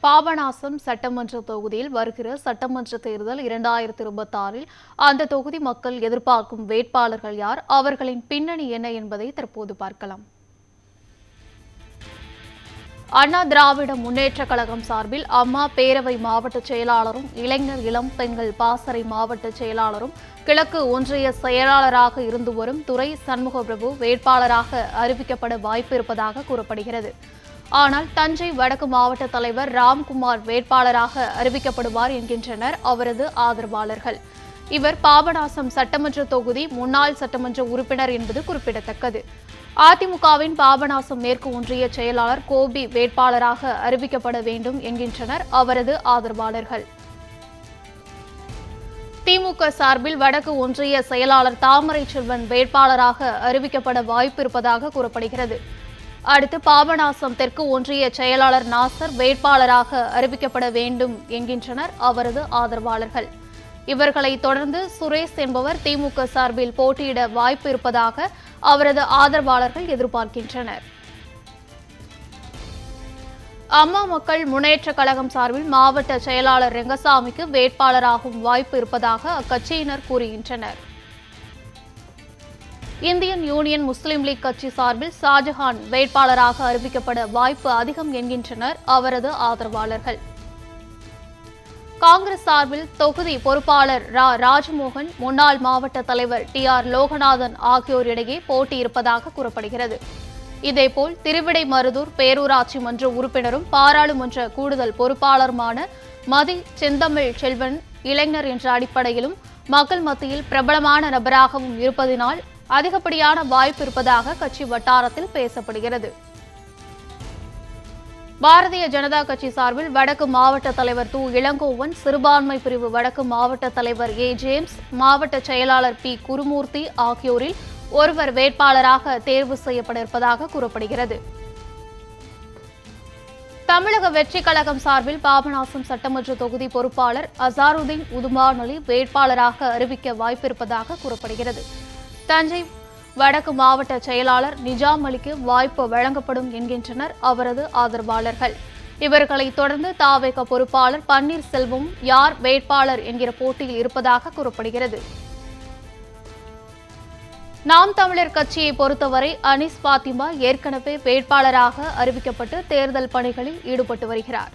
பாபநாசம் சட்டமன்ற தொகுதியில் வருகிற சட்டமன்ற தேர்தல் 2026 அந்த தொகுதி மக்கள் எதிர்பார்க்கும் வேட்பாளர்கள் யார், அவர்களின் பின்னணி என்ன என்பதை தற்போது பார்க்கலாம். அண்ணா திராவிட முன்னேற்றக் கழகம் சார்பில் அம்மா பேரவை மாவட்ட செயலாளரும் இளைஞர் இளம் பெண்கள் பாசறை மாவட்ட செயலாளரும் கிழக்கு ஒன்றிய செயலாளராக இருந்து வரும் துரை சண்முகபிரபு வேட்பாளராக அறிவிக்கப்பட வாய்ப்பு இருப்பதாக கூறப்படுகிறது. ஆனால் தஞ்சை வடக்கு மாவட்ட தலைவர் ராம்குமார் வேட்பாளராக அறிவிக்கப்படுவார் என்கின்றனர் அவரது ஆதரவாளர்கள். இவர் பாபநாசம் சட்டமன்ற தொகுதி முன்னாள் சட்டமன்ற உறுப்பினர் என்பது குறிப்பிடத்தக்கது. அதிமுகவின் பாபநாசம் மேற்கு ஒன்றிய செயலாளர் கோபி வேட்பாளராக அறிவிக்கப்பட வேண்டும் என்கின்றனர் அவரது ஆதரவாளர்கள். திமுக சார்பில் வடக்கு ஒன்றிய செயலாளர் தாமரை செல்வன் வேட்பாளராக அறிவிக்கப்பட வாய்ப்பு இருப்பதாக கூறப்படுகிறது. அடுத்து பாபநாசம் தெற்கு ஒன்றிய செயலாளர் நாசர் வேட்பாளராக அறிவிக்கப்பட வேண்டும் என்கின்றனர் அவரது ஆதரவாளர்கள். இவர்களை தொடர்ந்து சுரேஷ் என்பவர் திமுக சார்பில் போட்டியிட வாய்ப்பு இருப்பதாக அவரது ஆதரவாளர்கள் எதிர்பார்க்கின்றனர். அம்மா மக்கள் முன்னேற்றக் கழகம் சார்பில் மாவட்ட செயலாளர் ரெங்கசாமிக்கு வேட்பாளராகும் வாய்ப்பு இருப்பதாக அக்கட்சியினர் கூறுகின்றனர். இந்தியன் யூனியன் முஸ்லீம் லீக் கட்சி சார்பில் ஷாஜஹான் வேட்பாளராக அறிவிக்கப்பட வாய்ப்பு அதிகம் என்கின்றனர் அவரது ஆதரவாளர்கள். காங்கிரஸ் சார்பில் தொகுதி பொறுப்பாளர் ராஜமோகன், முன்னாள் மாவட்ட தலைவர் TR லோகநாதன் ஆகியோரிடையே போட்டி இருப்பதாக கூறப்படுகிறது. இதேபோல் திருவிடைமருதூர் பேரூராட்சி மன்ற உறுப்பினரும் பாராளுமன்ற கூடுதல் பொறுப்பாளருமான மதி செந்தமிழ் செல்வன் இளைஞர் என்ற அடிப்படையிலும் மக்கள் மத்தியில் பிரபலமான நபராகவும் இருப்பதினால் அதிகப்படியான வாய்ப்பு இருப்பதாக கட்சி வட்டாரத்தில் பேசப்படுகிறது. பாரதிய ஜனதா கட்சி சார்பில் வடக்கு மாவட்ட தலைவர் இளங்கோவன், சிறுபான்மை பிரிவு வடக்கு மாவட்ட தலைவர் ஜேம்ஸ், மாவட்ட செயலாளர் P குருமூர்த்தி ஆகியோரில் ஒருவர் வேட்பாளராக தேர்வு செய்யப்பட இருப்பதாக கூறப்படுகிறது. தமிழக வெற்றிக் கழகம் சார்பில் பாபநாசம் சட்டமன்ற தொகுதி பொறுப்பாளர் அசாருதீன் உதுமான் அலி வேட்பாளராக அறிவிக்க வாய்ப்பிருப்பதாக கூறப்படுகிறது. தஞ்சை வடக்கு மாவட்ட செயலாளர் நிஜாம் அலிக்கு வாய்ப்பு வழங்கப்படும் என்கின்றனர் அவரது ஆதரவாளர்கள். இவர்களை தொடர்ந்து தாவேக பொறுப்பாளர் பன்னீர்செல்வம் யார் வேட்பாளர் என்கிற போட்டியில் இருப்பதாக கூறப்படுகிறது. நாம் தமிழர் கட்சியை பொறுத்தவரை அனீஸ் பாத்திமா ஏற்கனவே வேட்பாளராக அறிவிக்கப்பட்டு தேர்தல் பணிகளில் ஈடுபட்டு வருகிறார்.